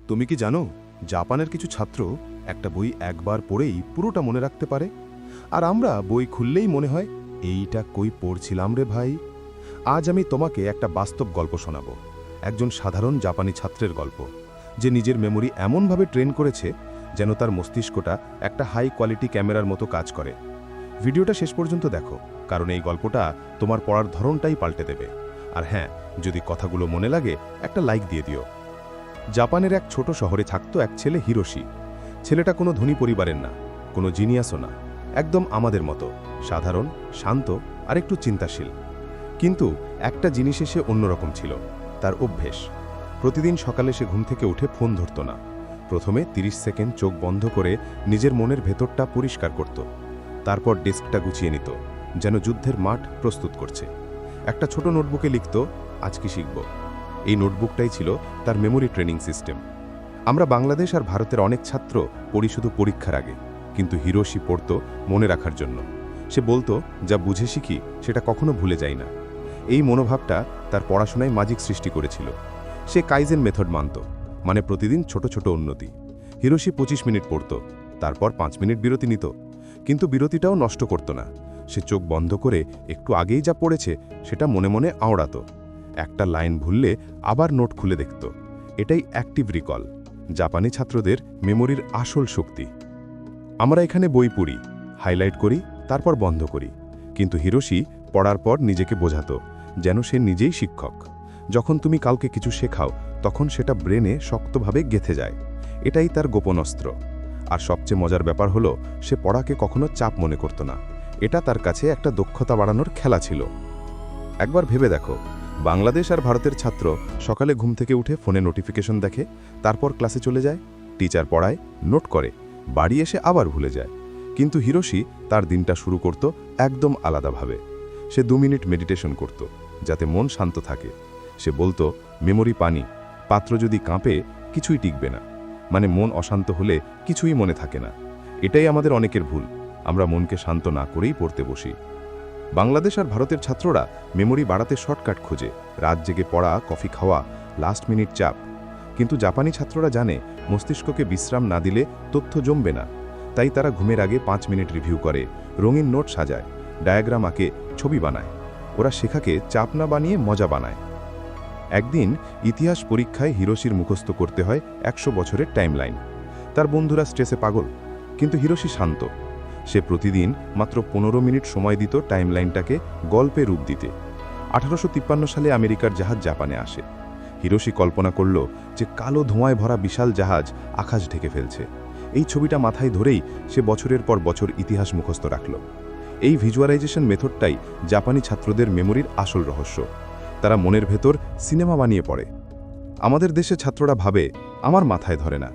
তুমি কি জানো জাপানের কিছু ছাত্র একটা বই একবার পড়েই পুরোটা মনে রাখতে পারে, আর আমরা বই খুললেই মনে হয় এইটা কই পড়ছিলাম রে ভাই। আজ আমি তোমাকে একটা বাস্তব গল্প শোনাবো, একজন সাধারণ জাপানি ছাত্রের গল্প, যে নিজের মেমোরি এমনভাবে ট্রেন করেছে যেন তার মস্তিষ্কটা একটা হাই কোয়ালিটি ক্যামেরার মতো কাজ করে। ভিডিওটা শেষ পর্যন্ত দেখো, কারণ এই গল্পটা তোমার পড়ার ধরনটাই পাল্টে দেবে। আর হ্যাঁ, যদি কথাগুলো মনে লাগে একটা লাইক দিয়ে দিও। জাপানের এক ছোট শহরে থাকতো এক ছেলে হিরোশি। ছেলেটা কোনো ধনী পরিবারের না, কোনো জিনিয়াসও না, একদম আমাদের মতো সাধারণ, শান্ত আর একটু চিন্তাশীল। কিন্তু একটা জিনিসে সে অন্যরকম ছিল, তার অভ্যেস। প্রতিদিন সকালে সে ঘুম থেকে উঠে ফোন ধরত না। প্রথমে 30 সেকেন্ড চোখ বন্ধ করে নিজের মনের ভেতরটা পরিষ্কার করত। তারপর ডেস্কটা গুছিয়ে নিত, যেন যুদ্ধের মাঠ প্রস্তুত করছে। একটা ছোট নোটবুকে লিখত, আজ কি শিখব। এই নোটবুকটাই ছিল তার মেমোরি ট্রেনিং সিস্টেম। আমরা বাংলাদেশ আর ভারতের অনেক ছাত্র পড়ি শুধু পরীক্ষার আগে, কিন্তু হিরোশি পড়ত মনে রাখার জন্য। সে বলতো, যা বুঝে শিখি সেটা কখনো ভুলে যাই না। এই মনোভাবটা তার পড়াশোনায় ম্যাজিক সৃষ্টি করেছিল। সে কাইজেন মেথড মানত, মানে প্রতিদিন ছোট ছোট উন্নতি। হিরোশি 25 মিনিট পড়ত, তারপর 5 মিনিট বিরতি নিত। কিন্তু বিরতিটাও নষ্ট করত না। সে চোখ বন্ধ করে একটু আগেই যা পড়েছে সেটা মনে মনে আওড়াত। একটা লাইন ভুললে আবার নোট খুলে দেখত। এটাই অ্যাক্টিভ রিকল, জাপানি ছাত্রদের মেমোরির আসল শক্তি। আমরা এখানে বই পড়ি, হাইলাইট করি, তারপর বন্ধ করি। কিন্তু হিরোশি পড়ার পর নিজেকে বোঝাতো যেন সে নিজেই শিক্ষক। যখন তুমি কাউকে কিছু শেখাও, তখন সেটা ব্রেনে শক্তভাবে গেঁথে যায়। এটাই তার গোপন অস্ত্র। আর সবচেয়ে মজার ব্যাপার হলো, সে পড়াকে কখনো চাপ মনে করত না। এটা তার কাছে একটা দক্ষতা বাড়ানোর খেলা ছিল। একবার ভেবে দেখো, বাংলাদেশ আর ভারতের ছাত্র সকালে ঘুম থেকে উঠে ফোনে নোটিফিকেশন দেখে, তারপর ক্লাসে চলে যায়, টিচার পড়ায়, নোট করে, বাড়ি এসে আবার ভুলে যায়। কিন্তু হিরোশি তার দিনটা শুরু করত একদম আলাদাভাবে। সে 2 মিনিট মেডিটেশন করত, যাতে মন শান্ত থাকে। সে বলতো, মেমোরি পানি, পাত্র যদি কাঁপে কিছুই টিকবে না। মানে মন অশান্ত হলে কিছুই মনে থাকে না। এটাই আমাদের অনেকের ভুল, আমরা মনকে শান্ত না করেই পড়তে বসি। বাংলাদেশ আর ভারতের ছাত্ররা মেমোরি বাড়াতে শর্টকাট খোঁজে, রাত জেগে পড়া, কফি খাওয়া, লাস্ট মিনিট চাপ। কিন্তু জাপানি ছাত্ররা জানে মস্তিষ্ককে বিশ্রাম না দিলে তথ্য জমবে না। তাই তারা ঘুমের আগে 5 মিনিট রিভিউ করে, রঙিন নোট সাজায়, ডায়াগ্রাম আঁকে, ছবি বানায়। ওরা শেখাকে চাপ না বানিয়ে মজা বানায়। একদিন ইতিহাস পরীক্ষায় হিরোশির মুখস্থ করতে হয় 100 বছরের টাইমলাইন। তার বন্ধুরা স্ট্রেসে পাগল, কিন্তু হিরোশি শান্ত। সে প্রতিদিন মাত্র 15 মিনিট সময় দিত টাইমলাইনটাকে গল্পে রূপ দিতে। 1853 সালে আমেরিকার জাহাজ জাপানে আসে। হিরোশি কল্পনা করল যে কালো ধোঁয়ায় ভরা বিশাল জাহাজ আকাশ ঢেকে ফেলছে। এই ছবিটা মাথায় ধরেই সে বছরের পর বছর ইতিহাস মুখস্থ রাখল। এই ভিজুয়ালাইজেশন মেথডটাই জাপানি ছাত্রদের মেমোরির আসল রহস্য। তারা মনের ভেতর সিনেমা বানিয়ে পড়ে। আমাদের দেশে ছাত্ররা ভাবে, আমার মাথায় ধরে না।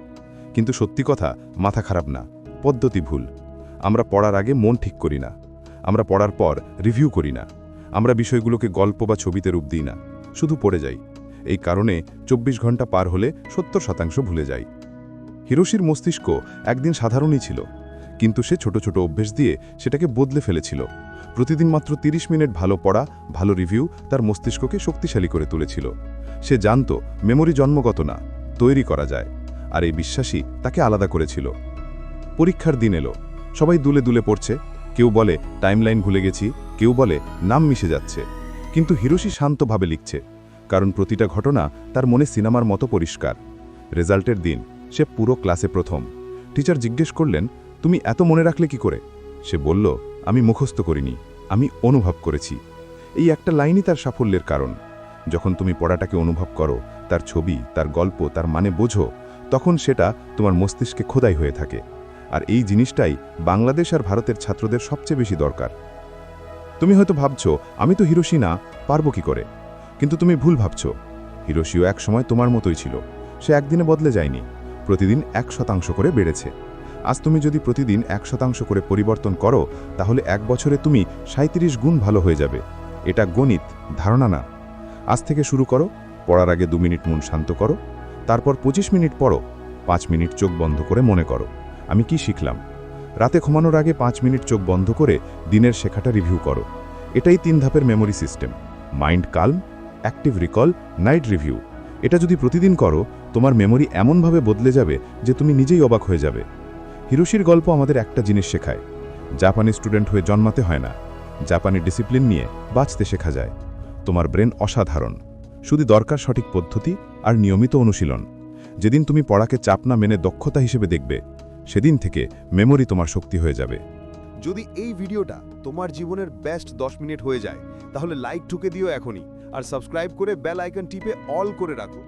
কিন্তু সত্যি কথা, মাথা খারাপ না, পদ্ধতি ভুল। আমরা পড়ার আগে মন ঠিক করি না, আমরা পড়ার পর রিভিউ করি না, আমরা বিষয়গুলোকে গল্প বা ছবিতে রূপ দিই না, শুধু পড়ে যাই। এই কারণে 24 ঘন্টা পার হলে 70% ভুলে যাই। হিরোশির মস্তিষ্ক একদিন সাধারণই ছিল, কিন্তু সে ছোট ছোট অভ্যেস দিয়ে সেটাকে বদলে ফেলেছিল। প্রতিদিন মাত্র 30 মিনিট ভালো পড়া, ভালো রিভিউ তার মস্তিষ্ককে শক্তিশালী করে তুলেছিল। সে জানত মেমোরি জন্মগত না, তৈরি করা যায়। আর এই বিশ্বাসই তাকে আলাদা করেছিল। পরীক্ষার দিন এলো, সবাই দুলে দুলে পড়ছে। কেউ বলে টাইমলাইন ভুলে গেছি, কেউ বলে নাম মিশে যাচ্ছে। কিন্তু হিরোশি শান্তভাবে লিখছে, কারণ প্রতিটা ঘটনা তার মনে সিনেমার মতো পরিষ্কার। রেজাল্টের দিন সে পুরো ক্লাসে প্রথম। টিচার জিজ্ঞেস করলেন, তুমি এত মনে রাখলে কি করে? সে বলল, আমি মুখস্থ করিনি, আমি অনুভব করেছি। এই একটা লাইনই তার সাফল্যের কারণ। যখন তুমি পড়াটাকে অনুভব করো, তার ছবি, তার গল্প, তার মানে বোঝো, তখন সেটা তোমার মস্তিষ্কে খোদাই হয়ে থাকে। আর এই জিনিসটাই বাংলাদেশ আর ভারতের ছাত্রদের সবচেয়ে বেশি দরকার। তুমি হয়তো ভাবছো, আমি তো হিরোশি না, পারবো কি করে? কিন্তু তুমি ভুল ভাবছো। হিরোশিও এক সময় তোমার মতোই ছিল। সে একদিনে বদলে যায়নি, প্রতিদিন 1% করে বেড়েছে। আজ তুমি যদি প্রতিদিন 1% করে পরিবর্তন করো, তাহলে 1 বছরে তুমি 37 গুণ ভালো হয়ে যাবে। এটা গণিত, ধারণা না। আজ থেকে শুরু করো, পড়ার আগে 2 মিনিট মন শান্ত করো, তারপর 25 মিনিট পড়ো, 5 মিনিট চোখ বন্ধ করে মনে করো, আমি কি শিখলাম। রাতে ঘুমানোর আগে 5 মিনিট চোখ বন্ধ করে দিনের শেখাটা রিভিউ করো। এটাই 3 ধাপের memory system: mind calm, active recall, night review. এটা যদি প্রতিদিন করো তোমার মেমোরি এমনভাবে বদলে যাবে যে তুমি নিজেই অবাক হয়ে যাবে। হিরোশির গল্প আমাদের একটা জিনিস শেখায়, জাপানি স্টুডেন্ট হয়ে জন্মাতে হয় না, জাপানি ডিসিপ্লিন নিয়ে বাঁচতে শেখা যায়। তোমার ব্রেন অসাধারণ, শুধু দরকার সঠিক পদ্ধতি আর নিয়মিত অনুশীলন। যেদিন তুমি পড়াকে চাপ না মেনে দক্ষতা হিসেবে দেখবে, সেদিন থেকে মেমোরি তোমার শক্তি হয়ে যাবে। যদি এই ভিডিওটা তোমার জীবনের বেস্ট 10 মিনিট হয়ে যায়, তাহলে লাইক ঠুকে দিও এখনই, আর সাবস্ক্রাইব করে বেল আইকন টিপে অল করে রাখো।